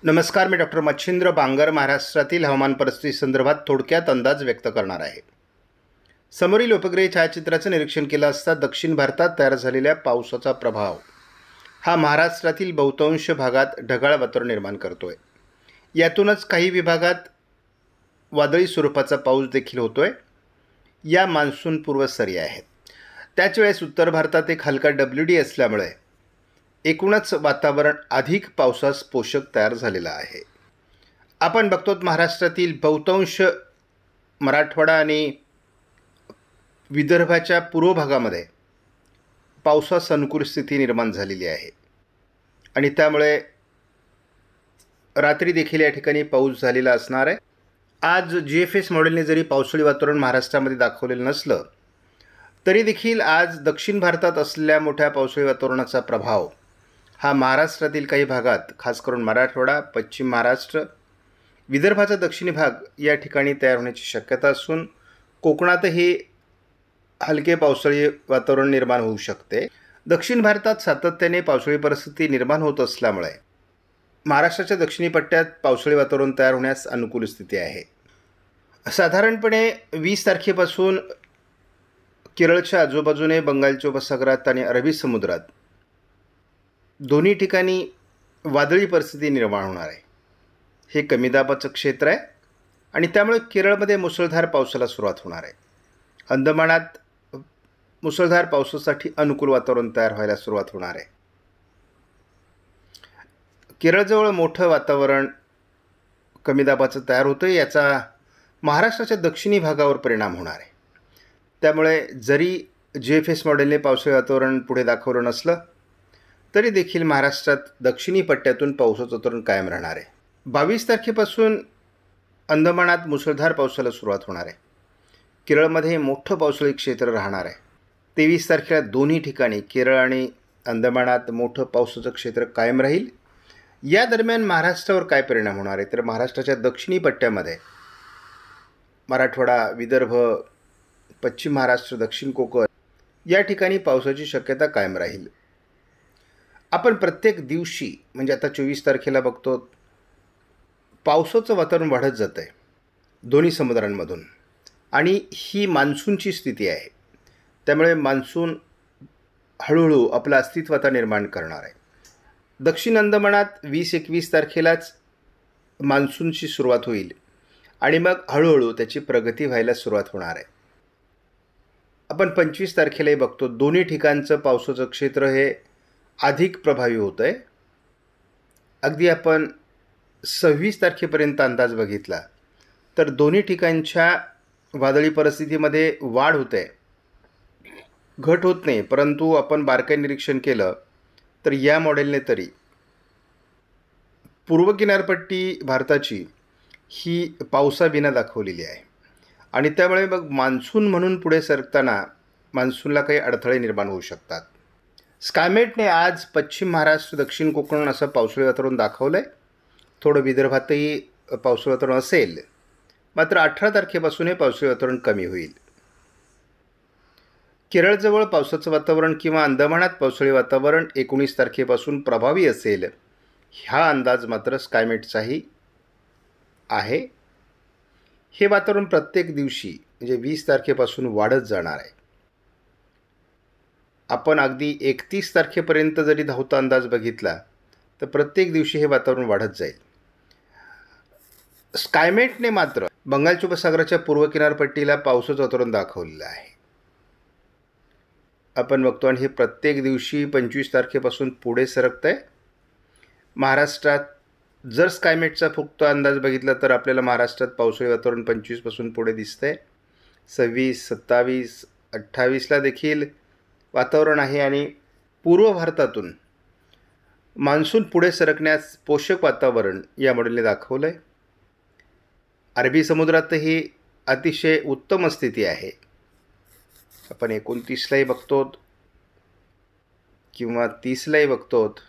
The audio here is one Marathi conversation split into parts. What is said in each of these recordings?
नमस्कार, मी डॉक्टर मच्छिंद्र बांगर महाराष्ट्रातील हवामान परिस्थिती संदर्भात थोडक्यात अंदाज व्यक्त करणार आहे. समोरील उपग्रही छायाचित्राचं निरीक्षण केलं असता दक्षिण भारतात तयार झालेल्या पावसाचा प्रभाव हा महाराष्ट्रातील बहुतांश भागात ढगाळ वातावरण निर्माण करतोय. यातूनच काही विभागात वादळी स्वरूपाचा पाऊस देखील होतोय. या मान्सून पूर्व सरी आहेत. त्याच वेळेस उत्तर भारतात एक हलका WD असल्यामुळे एकूणच वातावरण अधिक पावसास पोषक तयार झालेलं आहे. आपण बघतो महाराष्ट्रातील बहुतांश मराठवाडा आणि विदर्भाच्या पूर्व भागामध्ये पावसास अनुकूल स्थिती निर्माण झालेली आहे आणि त्यामुळे रात्री देखील या ठिकाणी पाऊस झालेला असणार आहे. आज GFS मॉडेलने जरी पावसाळी वातावरण महाराष्ट्रामध्ये दाखवलेलं नसलं तरी देखील आज दक्षिण भारतात असलेल्या मोठ्या पावसाळी वातावरणाचा प्रभाव हा महाराष्ट्रातील काही भागात, खास करून मराठवाडा, पश्चिम महाराष्ट्र, विदर्भाचा दक्षिणी भाग या ठिकाणी तयार होण्याची शक्यता असून कोकणातही हलके पावसाळी वातावरण निर्माण होऊ शकते. दक्षिण भारतात सातत्याने पावसाळी परिस्थिती निर्माण होत असल्यामुळे महाराष्ट्राच्या दक्षिणी पट्ट्यात पावसाळी वातावरण तयार होण्यास अनुकूल स्थिती आहे. साधारणपणे 20 तारखेपासून केरळच्या आजूबाजूने बंगालच्या उपसागरात आणि अरबी समुद्रात दोन्ही ठिकाणी वादळी परिस्थिती निर्माण होणार आहे. हे कमी दाबाचं क्षेत्र आहे आणि त्यामुळे केरळमध्ये मुसळधार पावसाला सुरुवात होणार आहे. अंदमानात मुसळधार पावसासाठी अनुकूल वातावरण तयार व्हायला सुरुवात होणार आहे. केरळजवळ मोठं वातावरण कमी दाबाचं तयार होतं. याचा महाराष्ट्राच्या दक्षिणी भागावर परिणाम होणार आहे. त्यामुळे जरी GFS मॉडेलने पावसाळी वातावरण पुढे दाखवलं नसलं तरी देखील महाराष्ट्रात दक्षिणी पट्ट्यातून पावसाचं वातावरण कायम राहणार आहे. 22 तारखेपासून अंदमानात मुसळधार पावसाला सुरुवात होणार आहे. केरळमध्ये मोठं पावसाळी क्षेत्र राहणार आहे. 23 तारखेला दोन्ही ठिकाणी केरळ आणि अंदमानात मोठं पावसाचं क्षेत्र कायम राहील. या दरम्यान महाराष्ट्रावर काय परिणाम होणार आहे तर महाराष्ट्राच्या दक्षिणी पट्ट्यामध्ये मराठवाडा, विदर्भ, पश्चिम महाराष्ट्र, दक्षिण कोकण या ठिकाणी पावसाची शक्यता कायम राहील. आपण प्रत्येक दिवशी म्हणजे आता 24 तारखेला बघतो पावसाचं वातावरण वाढत जातं आहे दोन्ही समुद्रांमधून आणि ही मान्सूनची स्थिती आहे. त्यामुळे मान्सून हळूहळू आपलं अस्तित्वाचा निर्माण करणार आहे. दक्षिण अंदमानात 20-21 तारखेलाच मान्सूनची सुरुवात होईल आणि मग हळूहळू त्याची प्रगती व्हायला सुरुवात होणार आहे. आपण 25 तारखेलाही बघतो दोन्ही ठिकाणचं पावसाचं क्षेत्र हे अधिक प्रभावी होतं आहे. अगदी आपण 26 तारखेपर्यंत अंदाज बघितला तर दोन्ही ठिकाणच्या वादळी परिस्थितीमध्ये वाढ होते, घट होत नाही. परंतु आपण बारकाईने निरीक्षण केलं तर या मॉडेलने तरी पूर्व किनारपट्टी भारताची ही पावसाविना दाखवलेली आहे आणि त्यामुळे मग मान्सून म्हणून पुढे सरकताना मान्सूनला काही अडथळे निर्माण होऊ शकतात. स्कायमेटने आज पश्चिम महाराष्ट्र, दक्षिण कोकण असं पावसाळी वातावरण दाखवलं आहे. थोडं विदर्भातही पावसाळी वातावरण असेल, मात्र 18 तारखेपासून हे पावसाळी वातावरण कमी होईल. केरळजवळ पावसाचं वातावरण किंवा अंदमानात पावसाळी वातावरण 19 तारखेपासून प्रभावी असेल हा अंदाज मात्र स्कायमेटचाही आहे. हे वातावरण प्रत्येक दिवशी म्हणजे 20 तारखेपासून वाढत जाणार आहे. आपण अगदी 31 तारखेपर्यंत जरी धावता अंदाज बघितला तर प्रत्येक दिवशी हे वातावरण वाढत जाईल. स्कायमेटने मात्र बंगालच्या उपसागराच्या पूर्व किनारपट्टीला पावसाचं वातावरण दाखवलेलं आहे. आपण बघतो आणि हे प्रत्येक दिवशी 25 तारखेपासून पुढे सरकतं आहे. महाराष्ट्रात जर स्कायमेटचा फक्त अंदाज बघितला तर आपल्याला महाराष्ट्रात पावसाळी वातावरण 25 पासून पुढे दिसतं आहे. 26, 27, 28ला देखील वातावरण आहे आणि पूर्व भारतातून मान्सून पुढे सरकण्यास पोषक वातावरण या मॉडेलने दाखवलं आहे. अरबी समुद्रातही अतिशय उत्तम स्थिती आहे. आपण 29लाही बघतो किंवा 30लाही बघतो.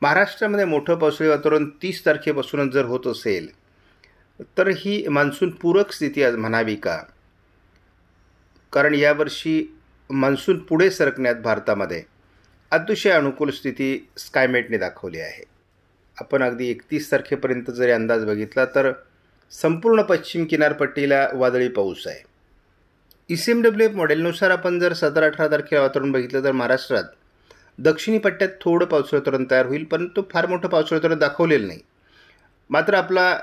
महाराष्ट्रामध्ये मोठं पावसाळी वातावरण 30 तारखेपासूनच जर होत असेल तर ही मान्सून पूरक स्थिती आज म्हणावी का? कारण यावर्षी मान्सून पुढे सरकण्यात भारतामध्ये अतिशय अनुकूल स्थिती स्कायमेटने दाखवली आहे. आपण अगदी 31 तारखेपर्यंत जरी अंदाज बघितला तर संपूर्ण पश्चिम किनारपट्टीला वादळी पाऊस आहे. ECMWF मॉडेलनुसार आपण जर 17-18 तारखेला वातावरण बघितलं तर महाराष्ट्रात दक्षिणी पट्ट्यात थोडं पावसाळी वातावरण तयार होईल, परंतु फार मोठं पावसाळी वातावरण दाखवलेलं नाही. मात्र आपला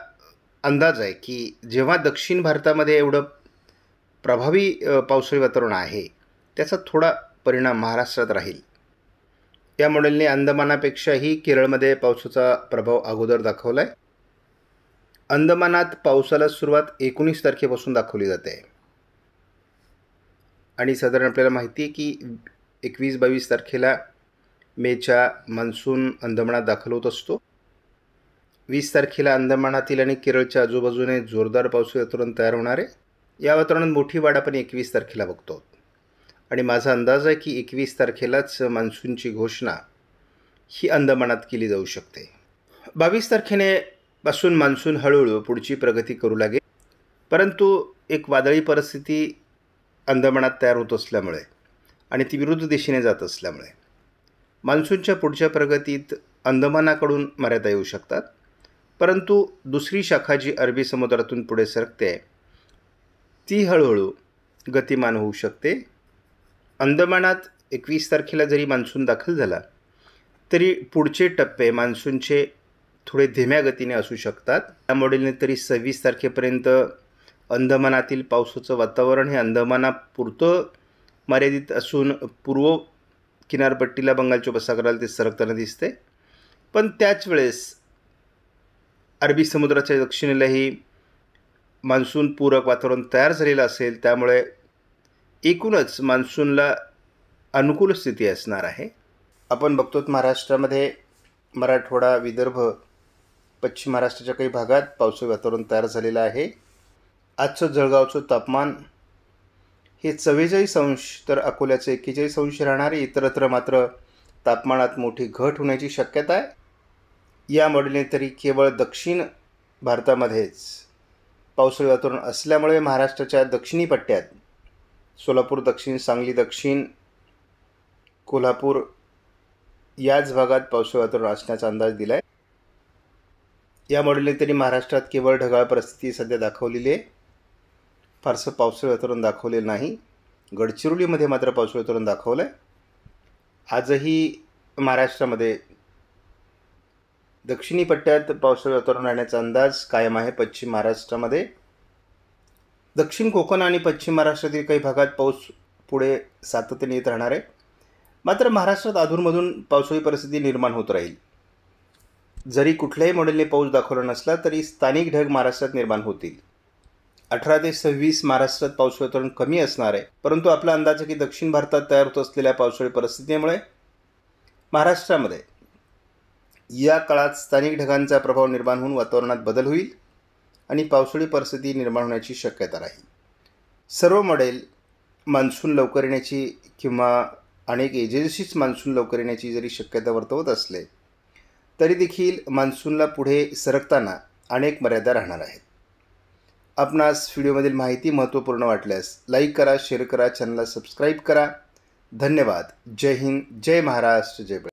अंदाज आहे की जेव्हा दक्षिण भारतामध्ये एवढं प्रभावी पावसाळी वातावरण आहे, त्याचा थोडा परिणाम महाराष्ट्रात राहील. या मॉडेलने अंदमानापेक्षाही केरळमध्ये पावसाचा प्रभाव अगोदर दाखवला आहे. अंदमानात पावसाला सुरुवात 19 तारखेपासून दाखवली जाते आणि साधारण आपल्याला माहिती आहे की 21-22 तारखेला मेच्या मान्सून अंदमानात दाखल होत असतो. 20 तारखेला अंदमानातील आणि केरळच्या आजूबाजूने जोरदार पावसाळी वातावरण तयार होणार आहे. या वातावरणात मोठी वाढ आपण 21 तारखेला बघतो आणि माझा अंदाज आहे की 21 तारखेलाच मान्सूनची घोषणा ही अंदमानात केली जाऊ शकते. 22 तारखेपासून मान्सून हळूहळू पुढची प्रगती करू लागेल, परंतु एक वादळी परिस्थिती अंदमानात तयार होत असल्यामुळे आणि ती विरुद्ध दिशेने जात असल्यामुळे मान्सूनच्या पुढच्या प्रगतीत अंदमानाकडून मर्यादा येऊ शकतात. परंतु दुसरी शाखा जी अरबी समुद्रातून पुढे सरकते ती हळूहळू गतिमान होऊ शकते. अंदमानात 21 तारखेला जरी मान्सून दाखल झाला तरी पुढचे टप्पे मान्सूनचे थोडे धीम्या गतीने असू शकतात. या मॉडेलने तरी 26 तारखेपर्यंत अंदमानातील पावसाचं वातावरण हे अंदमानापुरतं मर्यादित असून पूर्व किनारपट्टीला बंगालच्या उपसागराला ते सरकताना दिसते. पण त्याच वेळेस अरबी समुद्राच्या दक्षिणेलाही मान्सून पूरक वातावरण तयार झालेलं असेल, त्यामुळे एकूणच मान्सूनला अनुकूल स्थिती असणार आहे. आपण बघतो महाराष्ट्रामध्ये मराठवाडा, विदर्भ, पश्चिम महाराष्ट्राच्या काही भागात पावसाळी वातावरण तयार झालेलं आहे. आजचं जळगावचं तापमान हे 44 तर अकोल्याचं 41 राहणार आहे. इतरत्र मात्र तापमानात मोठी घट होण्याची शक्यता आहे. या मॉडेलने तरी केवळ दक्षिण भारतामध्येच पावसाळी वातावरण असल्यामुळे महाराष्ट्राच्या दक्षिणी पट्ट्यात सोलापूर दक्षिण, सांगली दक्षिण, कोल्हापूर याच भागात पावसाळी वातावरण असण्याचा अंदाज दिला आहे. या मॉडेलने तरी महाराष्ट्रात केवळ ढगाळ परिस्थिती सध्या दाखवलेली आहे, फारसं पावसाळी वातावरण दाखवलेलं नाही. गडचिरोलीमध्ये मात्र पावसाळी वातावरण दाखवलं आहे. आजही महाराष्ट्रामध्ये दक्षिणी पट्ट्यात पावसाळी वातावरण राहण्याचा अंदाज कायम आहे. पश्चिम महाराष्ट्रामध्ये, दक्षिण कोकण आणि पश्चिम महाराष्ट्रातील काही भागात पाऊस पुढे सातत्याने येत राहणार आहे. मात्र महाराष्ट्रात अधूनमधून पावसाळी परिस्थिती निर्माण होत राहील. जरी कुठल्याही मॉडेलने पाऊस दाखवला नसला तरी स्थानिक ढग महाराष्ट्रात निर्माण होतील. 18 ते 26 महाराष्ट्रात पावसाळी वातावरण कमी असणार आहे, परंतु आपला अंदाज आहे की दक्षिण भारतात तयार होत असलेल्या पावसाळी परिस्थितीमुळे महाराष्ट्रामध्ये या काळात स्थानिक ढगांचा प्रभाव निर्माण होऊन वातावरणात बदल होईल आणि पावसाळी परिस्थिती निर्माण होण्याची शक्यता राहील. सर्व मॉडेल मान्सून लवकर येण्याची किंवा अनेक एजन्सीज मान्सून लवकर येण्याची जरी शक्यता वर्तवत असले तरी देखील मान्सूनला पुढे सरकताना अनेक मर्यादा राहणार आहेत. आपणास व्हिडिओमधील माहिती महत्त्वपूर्ण वाटल्यास लाईक करा, शेअर करा, चॅनलला सबस्क्राईब करा. धन्यवाद. जय हिंद, जय महाराष्ट्र, जय